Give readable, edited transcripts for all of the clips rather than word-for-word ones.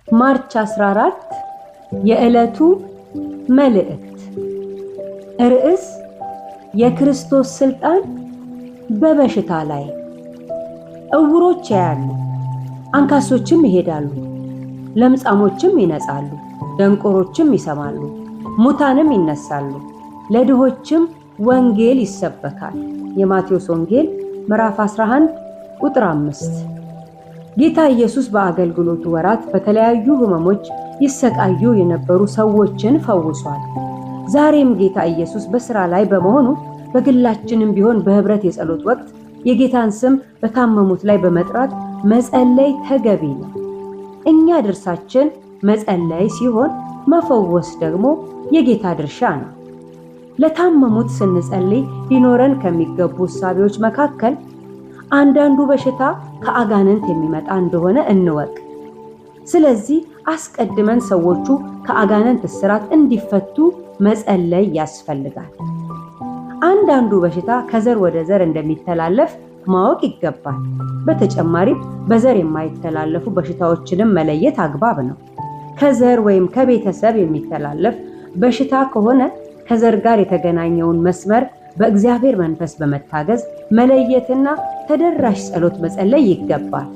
ማርች 14 የዕለቱ መልእክት ርዕስ የክርስቶስ ስልጣን በበሽታ ላይ። እውሮች ያያሉ፣ አንካሶችም ይሄዳሉ፣ ለምጻሞችም ይነጻሉ፣ ደንቆሮችም ይሰማሉ፣ ሙታንም ይነሳሉ፣ ለድሆችም ወንጌል ይሰበካል። የማቴዎስ ወንጌል ምዕራፍ 11 ቁጥር 5። ጌታ ኢየሱስ በአገልግሎቱ ወራት በተለያዩ ሕመሞች ይሰቃዩ የነበሩ ሰዎችን ፈውሷል። ዛሬም ጌታ ኢየሱስ በሥራ ላይ በመሆኑ በግላችንም ቢሆን በህብረት የጸሎት ወቅት የጌታን ስም በታመሙት ላይ በመጥራት መጸለይ ተገቢ ነው። እኛ ድርሻችን መጸለይ ሲሆን መፈወስ ደግሞ የጌታ ድርሻ ነው። ለታመሙት ስንጸልይ ሊኖረን ከሚገቡ እሳቤዎች መካከል አንዳንዱ በሽታ ከአጋንንት የሚመጣ እንደሆነ እንወቅ። ስለዚህ አስቀድመን ሰዎቹ ከአጋንንት እስራት እንዲፈቱ መጸለይ ያስፈልጋል። አንዳንዱ በሽታ ከዘር ወደ ዘር እንደሚተላለፍ ማወቅ ይገባል። በተጨማሪም በዘር የማይተላለፉ በሽታዎችንም መለየት አግባብ ነው። ከዘር ወይም ከቤተሰብ የሚተላለፍ በሽታ ከሆነ ከዘር ጋር የተገናኘውን መስመር በእግዚአብሔር መንፈስ በመታገዝ መለየትና ተደራሽ ጸሎት መጸለይ ይገባል።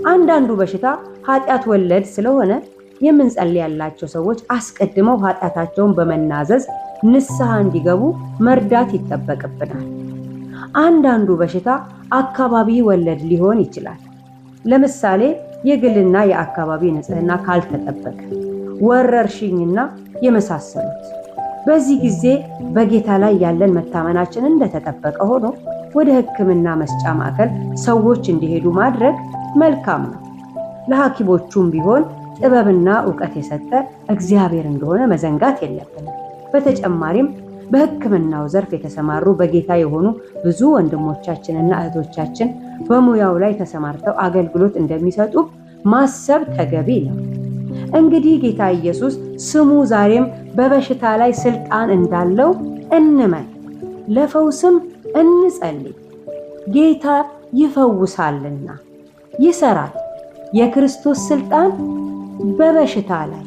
አንዳንዱ በሽታ ኃጢአት ወለድ ስለሆነ የምንጸልያላቸው ሰዎች አስቀድመው ኃጢአታቸውን በመናዘዝ ንስሐ እንዲገቡ መርዳት ይጠበቅብናል። አንዳንዱ በሽታ አካባቢ ወለድ ሊሆን ይችላል። ለምሳሌ የግልና የአካባቢ ንጽህና ካልተጠበቀ፣ ወረርሽኝና የመሳሰሉት። በዚህ ጊዜ በጌታ ላይ ያለን መታመናችን እንደተጠበቀ ሆኖ ወደ ሕክምና መስጫ ማዕከል ሰዎች እንዲሄዱ ማድረግ መልካም ነው። ለሐኪሞቹም ቢሆን ጥበብና ዕውቀት የሰጠ እግዚአብሔር እንደሆነ መዘንጋት የለብንም። በተጨማሪም በሕክምናው ዘርፍ የተሰማሩ በጌታ የሆኑ ብዙ ወንድሞቻችንና እህቶቻችን በሙያው ላይ ተሰማርተው አገልግሎት እንደሚሰጡ ማሰብ ተገቢ ነው። እንግዲህ ጌታ ኢየሱስ ስሙ ዛሬም በበሽታ ላይ ስልጣን እንዳለው እንመን፣ ለፈውስም እንጸልይ። ጌታ ይፈውሳልና ይሰራል። የክርስቶስ ስልጣን በበሽታ ላይ